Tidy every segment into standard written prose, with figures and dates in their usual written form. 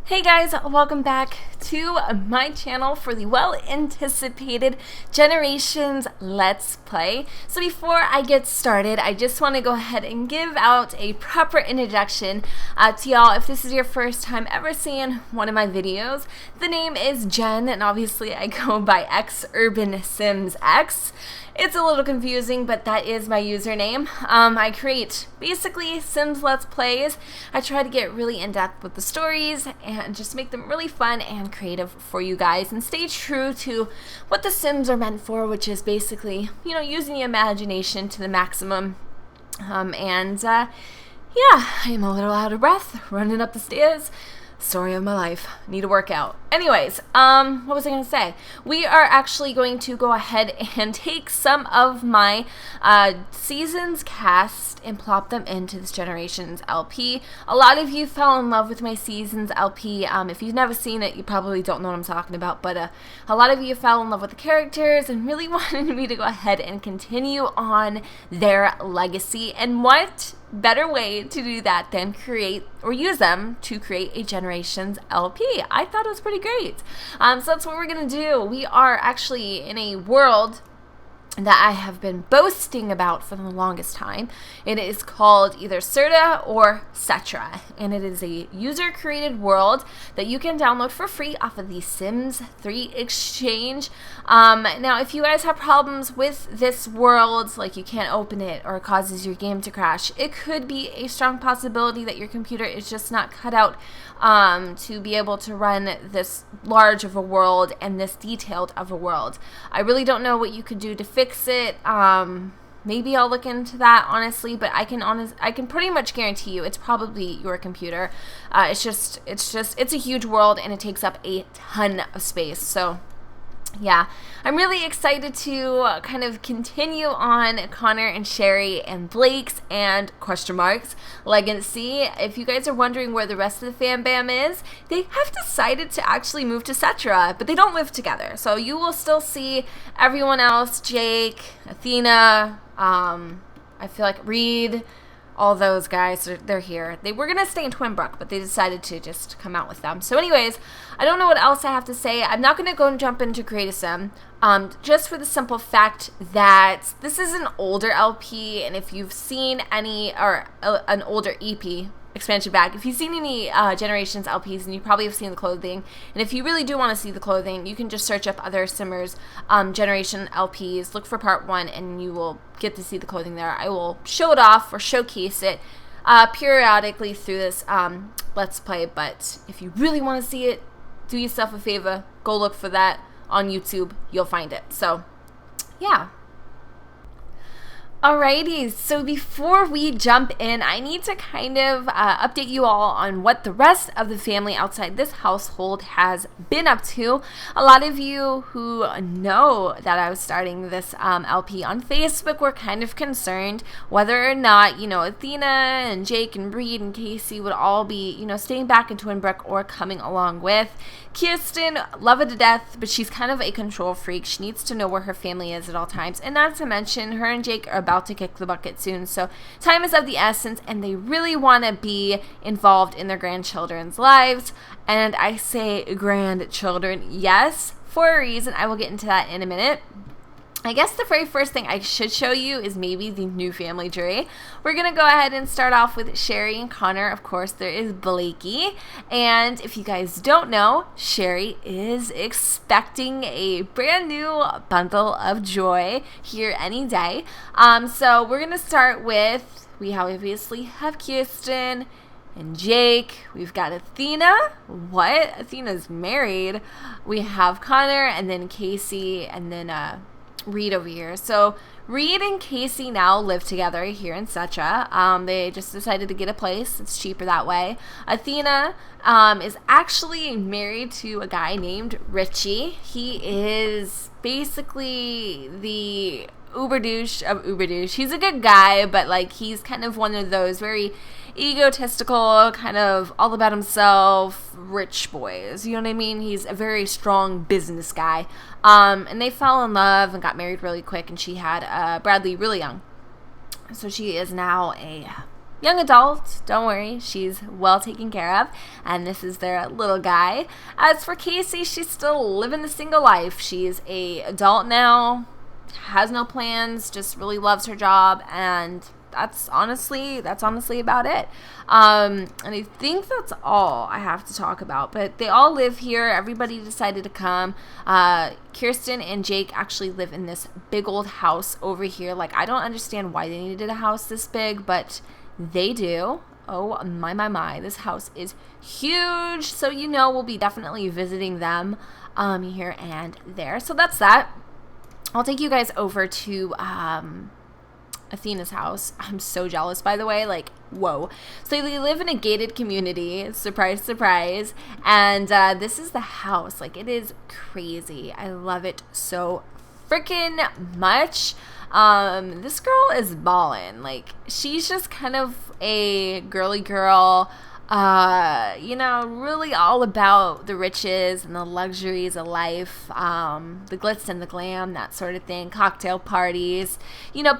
Hey guys, welcome back to my channel for the well-anticipated Generations Let's Play. So before I get started, I just want to go ahead and give out a proper introduction to y'all. If this is your first time ever seeing one of my videos, the name is Jen, and obviously I go by X Urban Sims X. It's a little confusing, but that is my username. I create basically Sims Let's Plays. I try to get really in-depth with the stories and just make them really fun and creative for you guys and stay true to what the Sims are meant for, which is basically, using the imagination to the maximum. Yeah, I am a little out of breath, running up the stairs. Story of my life. Need to work out. Anyways, what was I going to say? We are actually going to go ahead and take some of my seasons cast and plop them into this Generations LP. A lot of you fell in love with my seasons LP. If you've never seen it, you probably don't know what I'm talking about, but a lot of you fell in love with the characters and really wanted me to go ahead and continue on their legacy. And what better way to do that than create or use them to create a Generations LP. I thought it was pretty great. So that's what we're going to do. We are actually in a world that I have been boasting about for the longest time. It is called either Serta or Cetra, and it is a user-created world that you can download for free off of the Sims 3 Exchange. Now, if you guys have problems with this world, like you can't open it or it causes your game to crash, it could be a strong possibility that your computer is just not cut out to be able to run this large of a world and this detailed of a world. I really don't know what you could do to fix it. Maybe I'll look into that, honestly, but I can pretty much guarantee you it's probably your computer. It's a huge world and it takes up a ton of space. So yeah, I'm really excited to kind of continue on Connor and Cherie and Blake's and question marks legacy. If you guys are wondering where the rest of the fam bam is, they have decided to actually move to Cetra, but they don't live together. So you will still see everyone else, Jake, Athena, I feel like Reid, all those guys, they're here. They were going to stay in Twinbrook, but they decided to just come out with them. So anyways, I don't know what else I have to say. I'm not going to go and jump into Create a Sim, just for the simple fact that this is an older LP, and if you've seen any, or an older EP, expansion pack, if you've seen any Generations LPs, and you probably have seen the clothing, and if you really do want to see the clothing, you can just search up other Simmers Generation LPs, look for part 1, and you will get to see the clothing there. I will show it off or showcase it periodically through this Let's Play, but if you really want to see it, do yourself a favor, go look for that on YouTube. You'll find it. So yeah. Alrighty, so before we jump in, I need to kind of update you all on what the rest of the family outside this household has been up to. A lot of you who know that I was starting this LP on Facebook were kind of concerned whether or not, Athena and Jake and Reid and Kasey would all be, staying back in Twinbrook or coming along with. Kirstien, love her to death, but she's kind of a control freak. She needs to know where her family is at all times. And not to mention, her and Jake are about to kick the bucket soon. So time is of the essence, and they really want to be involved in their grandchildren's lives. And I say grandchildren, yes, for a reason. I will get into that in a minute. I guess the very first thing I should show you is maybe the new family tree. We're going to go ahead and start off with Cherie and Connor. Of course, there is Blakey. And if you guys don't know, Cherie is expecting a brand new bundle of joy here any day. So we're going to start with, we obviously have Kirstien and Jake. We've got Athena. What? Athena's married. We have Connor and then Kasey and then Reid over here. So Reid and Kasey now live together here in Cetra. They just decided to get a place. It's cheaper that way. Athena is actually married to a guy named Richie. He is basically the uber douche of uber douche. He's a good guy, but like he's kind of one of those very egotistical, kind of all about himself, rich boys. You know what I mean? He's a very strong business guy. And they fell in love and got married really quick, and she had Bradley really young. So she is now a young adult, don't worry, she's well taken care of, and this is their little guy. As for Kasey, she's still living the single life. She's a adult now, has no plans, just really loves her job, and that's honestly about it. And I think that's all I have to talk about. But they all live here. Everybody decided to come. Kirstien and Jake actually live in this big old house over here. Like, I don't understand why they needed a house this big, but they do. Oh, my. This house is huge. So, we'll be definitely visiting them here and there. So that's that. I'll take you guys over to Athena's house. I'm so jealous, by the way. Like, whoa. So they live in a gated community. Surprise, surprise. And this is the house. Like, it is crazy. I love it so freaking much. This girl is ballin'. Like, she's just kind of a girly girl. Really all about the riches and the luxuries of life, the glitz and the glam, that sort of thing, cocktail parties,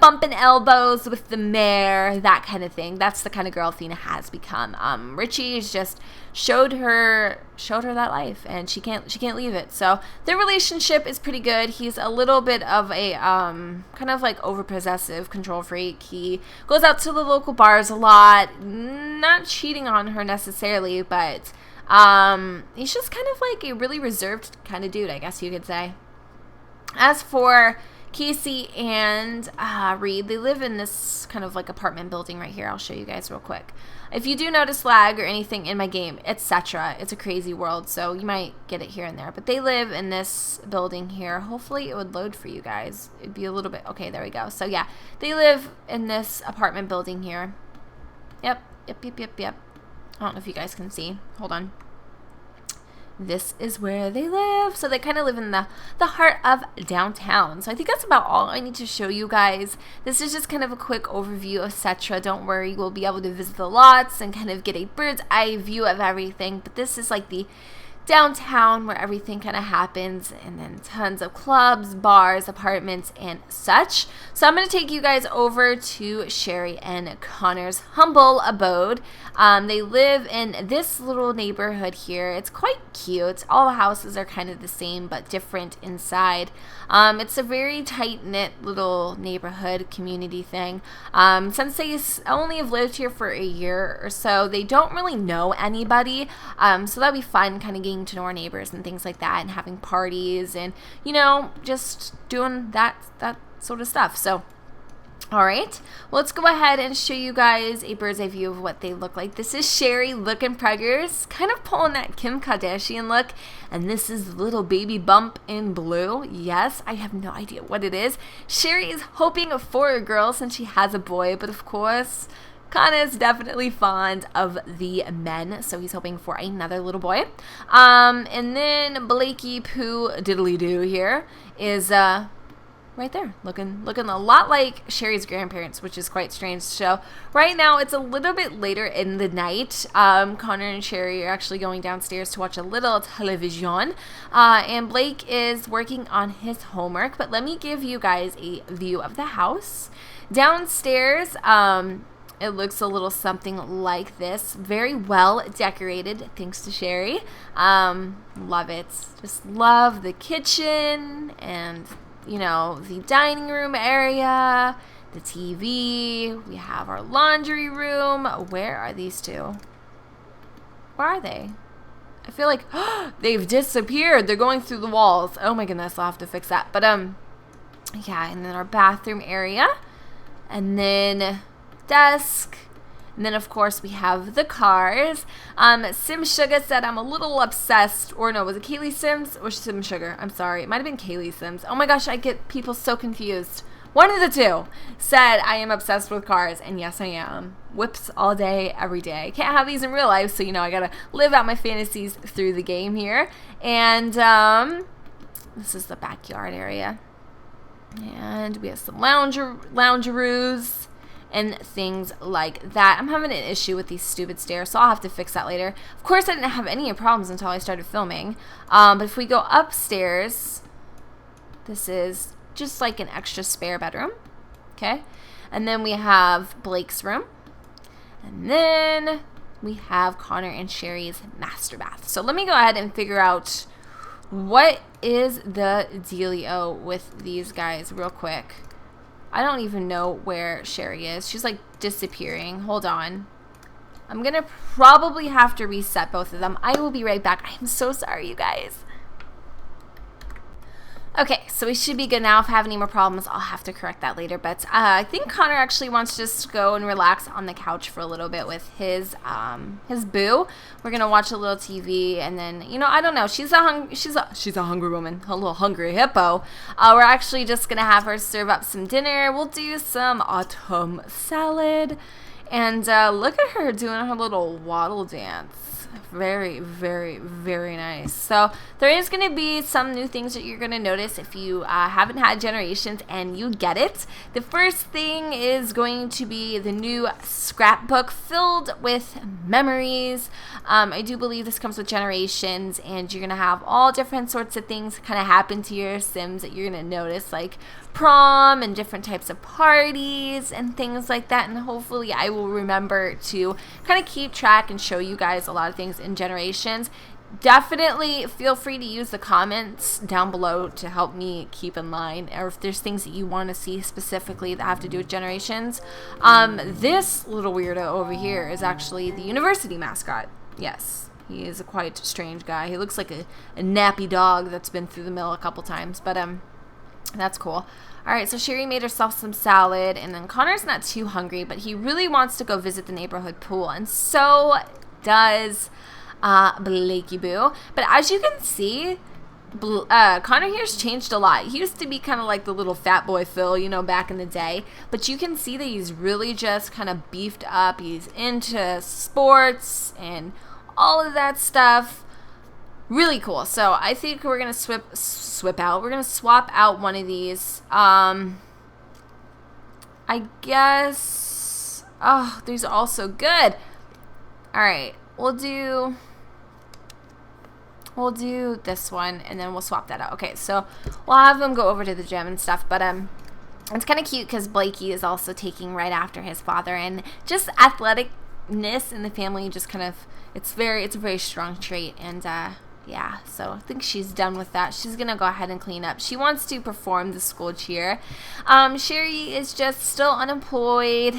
bumping elbows with the mayor, that kind of thing. That's the kind of girl Athena has become. Richie's just showed her that life, and she can't leave it. So their relationship is pretty good. He's a little bit of a kind of like overpossessive control freak. He goes out to the local bars a lot, not cheating on her necessarily, but he's just kind of like a really reserved kind of dude, I guess you could say. As for Kasey and Reid, they live in this kind of like apartment building right here. I'll show you guys real quick. If you do notice lag or anything in my game, etc., it's a crazy world, so you might get it here and there. But they live in this building here. Hopefully it would load for you guys. It'd be a little bit... Okay, there we go. So yeah, they live in this apartment building here. Yep. I don't know if you guys can see. Hold on. This is where they live. So they kind of live in the heart of downtown. So I think that's about all I need to show you guys. This is just kind of a quick overview of Cetra. Don't worry, we'll be able to visit the lots and kind of get a bird's eye view of everything. But this is like the downtown where everything kind of happens, and then tons of clubs, bars, apartments, and such. So I'm going to take you guys over to Cherie and Connor's humble abode. They live in this little neighborhood here. It's quite cute. All the houses are kind of the same but different inside. It's a very tight-knit little neighborhood community thing. Since they only have lived here for a year or so, they don't really know anybody. So that'll be fun, kind of getting to know our neighbors and things like that, and having parties and, just doing that sort of stuff. So, all right, well, let's go ahead and show you guys a bird's eye view of what they look like. This is Cherie looking preggers, kind of pulling that Kim Kardashian look, and this is little baby bump in blue. Yes, I have no idea what it is. Cherie is hoping for a girl since she has a boy, but of course, Connor's definitely fond of the men, so he's hoping for another little boy. And then Blakey Poo Diddly Doo here is right there, looking a lot like Cherie's grandparents, which is quite strange. So right now it's a little bit later in the night. Connor and Cherie are actually going downstairs to watch a little television, and Blake is working on his homework. But let me give you guys a view of the house. Downstairs, it looks a little something like this. Very well decorated, thanks to Cherie. Love it. Just love the kitchen and, the dining room area, the TV. We have our laundry room. Where are these two? Where are they? I feel like they've disappeared. They're going through the walls. Oh my goodness, I'll have to fix that. But, yeah, and then our bathroom area. And then desk, and then of course we have the cars. Sim Sugar said I'm a little obsessed, or no, was it Kaylee Sims or Sim Sugar? I'm sorry, it might have been Kaylee Sims. Oh my gosh, I get people so confused. One of the two said I am obsessed with cars, and yes I am. Whips all day, every day. Can't have these in real life, so I gotta live out my fantasies through the game here. And this is the backyard area, and we have some loungeroos and things like that. I'm having an issue with these stupid stairs, so I'll have to fix that later. Of course, I didn't have any problems until I started filming. But if we go upstairs, this is just like an extra spare bedroom. Okay? And then we have Blake's room. And then we have Connor and Cherie's master bath. So let me go ahead and figure out what is the dealio with these guys real quick. I don't even know where Cherie is. She's like disappearing. Hold on. I'm gonna probably have to reset both of them. I will be right back. I'm so sorry, you guys. Okay, so we should be good now. If I have any more problems, I'll have to correct that later. But I think Connor actually wants to just go and relax on the couch for a little bit with his boo. We're gonna watch a little TV, and then, you know, I don't know. She's a hungry woman, a little hungry hippo. We're actually just gonna have her serve up some dinner. We'll do some autumn salad, and look at her doing her little waddle dance. Very, very, very nice. So there is going to be some new things that you're going to notice if you haven't had Generations and you get it. The first thing is going to be the new scrapbook filled with memories. I do believe this comes with Generations, and you're going to have all different sorts of things kind of happen to your Sims that you're going to notice, like prom and different types of parties and things like that. And hopefully I will remember to kind of keep track and show you guys a lot of things in Generations. Definitely feel free to use the comments down below to help me keep in line, or if there's things that you want to see specifically that have to do with Generations. This little weirdo over here is actually the university mascot. Yes, he is a quite strange guy. He looks like a nappy dog that's been through the mill a couple times, but that's cool. All right, so Cherie made herself some salad, and then Connor's not too hungry, but he really wants to go visit the neighborhood pool, and so does Blakey Boo. But as you can see, Connor here's changed a lot. He used to be kind of like the little fat boy Phil, you know, back in the day, but you can see that he's really just kind of beefed up. He's into sports and all of that stuff. Really cool. So I think we're gonna swap out one of these. I guess. Oh, these are all so good. All right, we'll do this one, and then we'll swap that out. Okay, so we'll have them go over to the gym and stuff. But it's kind of cute because Blakey is also taking right after his father, and just athleticness in the family just kind of it's a very strong trait. And yeah, so I think she's done with that. She's going to go ahead and clean up. She wants to perform the school cheer. Cherie is just still unemployed,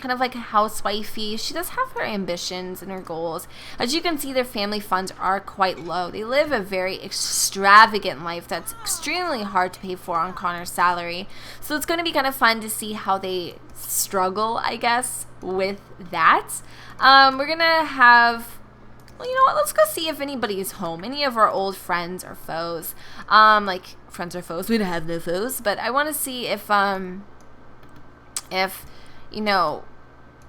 kind of like a housewifey. She does have her ambitions and her goals. As you can see, their family funds are quite low. They live a very extravagant life that's extremely hard to pay for on Connor's salary. So it's going to be kind of fun to see how they struggle, I guess, with that. We're going to have... Well, you know what? Let's go see if anybody is home. Any of our old friends or foes. Like, friends or foes. We don't have no foes. But I want to see if, you know,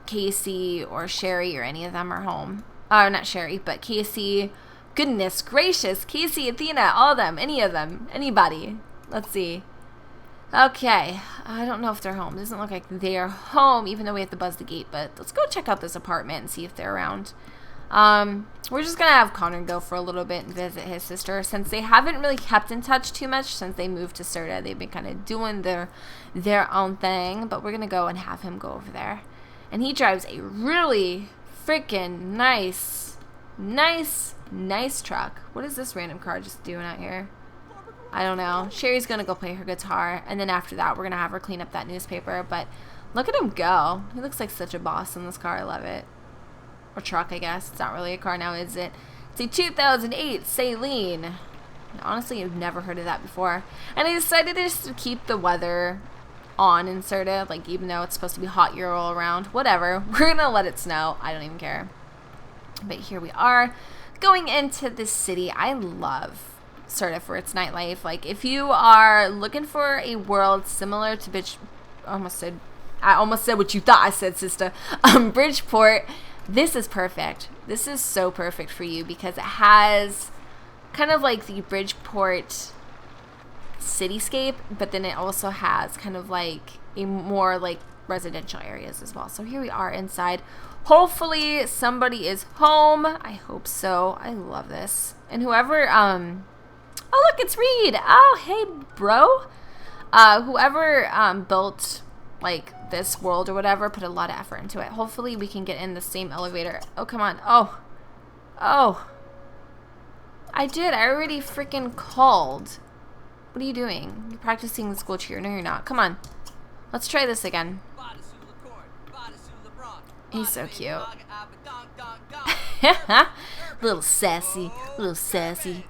Kasey or Cherie or any of them are home. Not Cherie, but Kasey. Goodness gracious. Kasey, Athena, all of them. Any of them. Anybody. Let's see. Okay. I don't know if they're home. It doesn't look like they're home, even though we have to buzz the gate. But let's go check out this apartment and see if they're around. We're just gonna have Connor go for a little bit and visit his sister, since they haven't really kept in touch too much since they moved to Serta. They've been kind of doing their own thing, but we're gonna go and have him go over there. And he drives a really freaking nice truck. What is this random car just doing out here? I don't know. Cherie's gonna go play her guitar, and then after that we're gonna have her clean up that newspaper. But look at him go. He looks like such a boss in this car. I love it. Or truck, I guess. It's not really a car now, is it? It's a 2008 Saline. Honestly, I've never heard of that before. And I decided just to keep the weather on in Serta, like, even though it's supposed to be hot year all around. Whatever. We're gonna let it snow. I don't even care. But here we are, going into this city. I love Serta for its nightlife. Like, if you are looking for a world similar to I almost said what you thought I said, sister. Bridgeport. This is perfect. This is so perfect for you because it has kind of like the Bridgeport cityscape, but then it also has kind of like a more like residential areas as well. So here we are inside. Hopefully somebody is home. I hope so. I love this. And whoever, oh look, it's Reid. Oh, hey, bro. Whoever built like this world or whatever, put a lot of effort into it. Hopefully we can get in the same elevator. Oh, come on. Oh. Oh. I did. I already freaking called. What are you doing? You're practicing the school cheer. No, you're not. Come on. Let's try this again. He's so cute. Little sassy. Little sassy.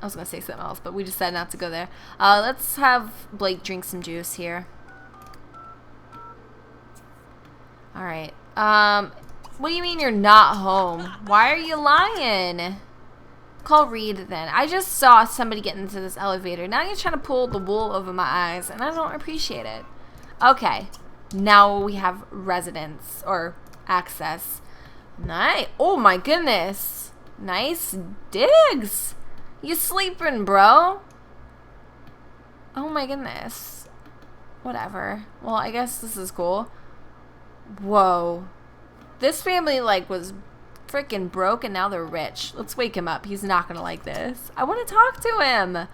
I was going to say something else, but we decided not to go there. Let's have Blake drink some juice here. Alright. What do you mean you're not home? Why are you lying? Call Reid then. I just saw somebody get into this elevator. Now you're trying to pull the wool over my eyes, and I don't appreciate it. Okay. Now we have residence or access. Nice. Oh my goodness. Nice digs. You sleeping, bro? Oh my goodness. Whatever. Well, I guess this is cool. Whoa. This family, like, was freaking broke and now they're rich. Let's wake him up. He's not gonna like this. I want to talk to him.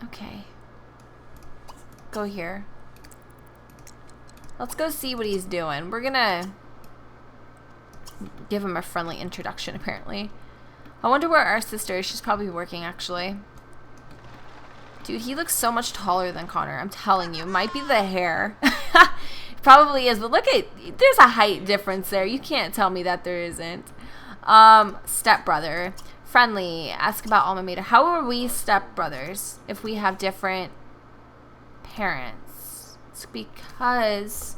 Okay. Go here. Let's go see what he's doing. We're gonna give him a friendly introduction, apparently. I wonder where our sister is. She's probably working, actually. Dude, he looks so much taller than Connor. I'm telling you. Might be the hair. Probably is, but look at, there's a height difference there. You can't tell me that there isn't. Stepbrother. Friendly. Ask about alma mater. How are we stepbrothers if we have different parents? It's because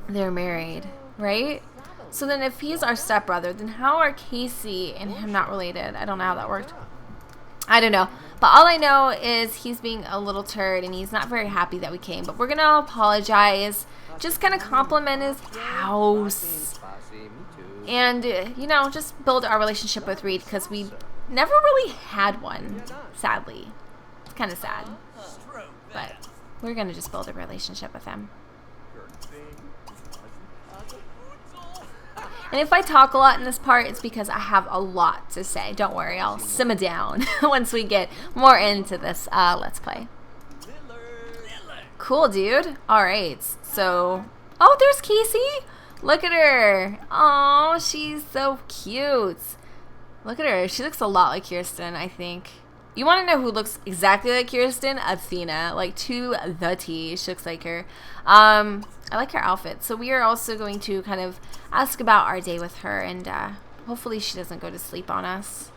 they're married, right? So then if he's our stepbrother, then how are Kasey and him not related? I don't know how that worked. I don't know. But all I know is he's being a little turd and he's not very happy that we came. But we're going to apologize. Just kind of compliment his house. And, you know, just build our relationship with Reid because we never really had one, sadly. It's kind of sad. But we're going to just build a relationship with him. And if I talk a lot in this part, it's because I have a lot to say. Don't worry, I'll simmer down once we get more into this Let's Play. Cool, dude. Alright, so... Oh, there's Kasey! Look at her! Oh, she's so cute. Look at her. She looks a lot like Kirstien, I think. You want to know who looks exactly like Kirstien? Athena. Like, to the T. She looks like her. I like her outfit. So we are also going to kind of ask about our day with her. And hopefully she doesn't go to sleep on us.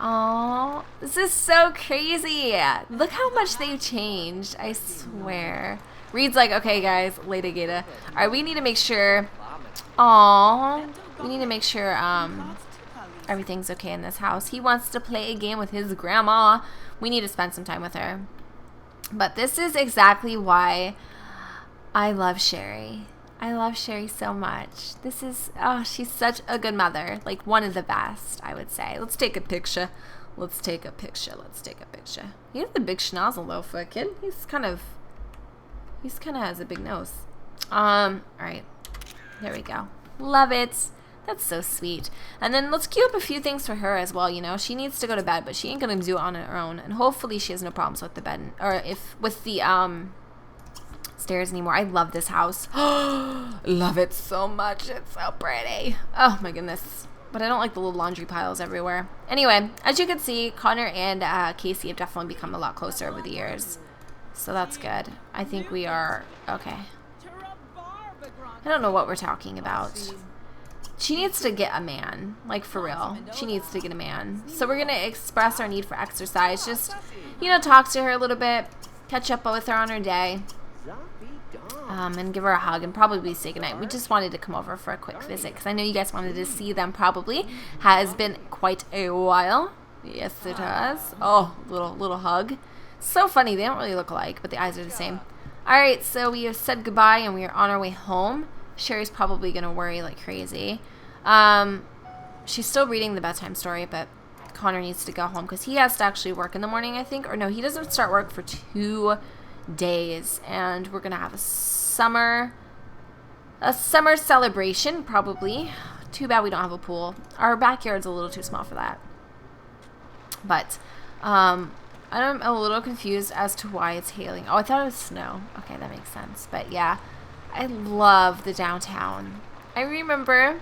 Oh, this is so crazy. Look how much they've changed. I swear. Reid's like, okay, guys, later, Gata. All right, we need to make sure. Oh, we need to make sure everything's okay in this house. He wants to play a game with his grandma. We need to spend some time with her. But this is exactly why I love Cherie. I love Cherie so much. This is, oh, she's such a good mother. Like, one of the best, I would say. Let's take a picture. Let's take a picture. Let's take a picture. He has a big schnozzle, though, for a kid. He's kind of has a big nose. Alright. There we go. Love it. That's so sweet. And then let's queue up a few things for her as well, you know. She needs to go to bed, but she ain't gonna do it on her own. And hopefully she has no problems with the bed, or if with the stairs anymore. I love this house. Love it so much. It's so pretty. Oh my goodness. But I don't like the little laundry piles everywhere. Anyway, as you can see, Connor and Kasey have definitely become a lot closer over the years. So that's good. I think we are okay. I don't know what we're talking about. She needs to get a man, like for real. She needs to get a man. So we're gonna express our need for exercise. Just, you know, talk to her a little bit, catch up with her on her day, and give her a hug and probably say goodnight. We just wanted to come over for a quick visit because I know you guys wanted to see them. Probably has been quite a while. Yes, it has. Oh, little hug. So funny. They don't really look alike, but the eyes are the same. All right, so we have said goodbye and we are on our way home. Cherie's probably gonna worry like crazy. She's still reading the bedtime story, but Connor needs to go home because he has to actually work in the morning, I think. Or no, he doesn't start work for 2 days, and we're gonna have a summer celebration probably. Too bad we don't have a pool. Our backyard's a little too small for that. But I'm a little confused as to why it's hailing. Oh, I thought it was snow. Okay, that makes sense. But yeah, I love the downtown. I remember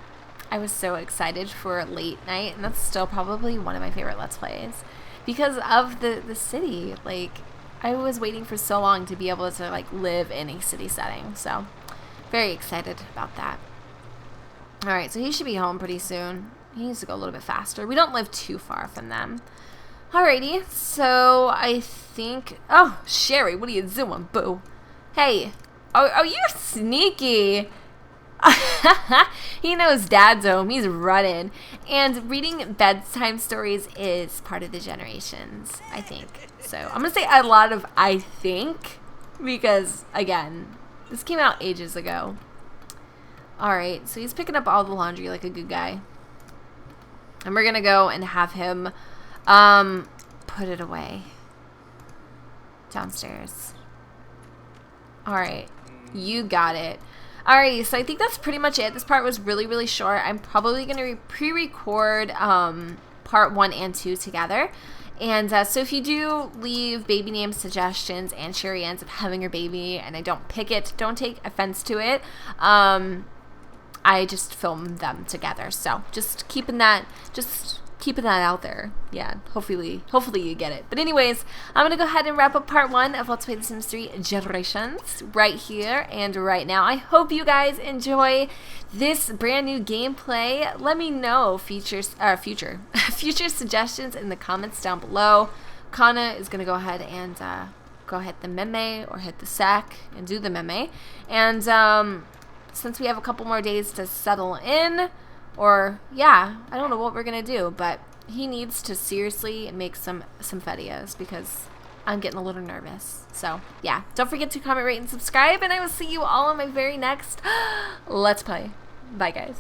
I was so excited for late night, and that's still probably one of my favorite Let's Plays because of the city. Like, I was waiting for so long to be able to like live in a city setting. So very excited about that. All right, so he should be home pretty soon. He needs to go a little bit faster. We don't live too far from them. Alrighty, so I think... Oh, Cherie, what are you doing, boo? Hey. Oh, you're sneaky. He knows Dad's home. He's running. And reading bedtime stories is part of the generations, I think. So I'm going to say a lot of I think because, again, this came out ages ago. Alright, so he's picking up all the laundry like a good guy. And we're going to go and have him... put it away. Downstairs. Alright. You got it. Alright, so I think that's pretty much it. This part was really, really short. I'm probably going to pre-record part 1 and 2 together. And so if you do leave baby name suggestions and Cherie ends up having her baby and I don't pick it, don't take offense to it. I just film them together. So just keeping that out there. Yeah, hopefully you get it. But anyways, I'm going to go ahead and wrap up part 1 of Let's Play The Sims 3 Generations right here and right now. I hope you guys enjoy this brand new gameplay. Let me know future suggestions in the comments down below. Kana is going to go ahead and hit the meme or hit the sack and do the meme. And since we have a couple more days to settle in, or, yeah, I don't know what we're going to do, but he needs to seriously make some videos because I'm getting a little nervous. So, yeah, don't forget to comment, rate, and subscribe, and I will see you all on my very next Let's Play. Bye, guys.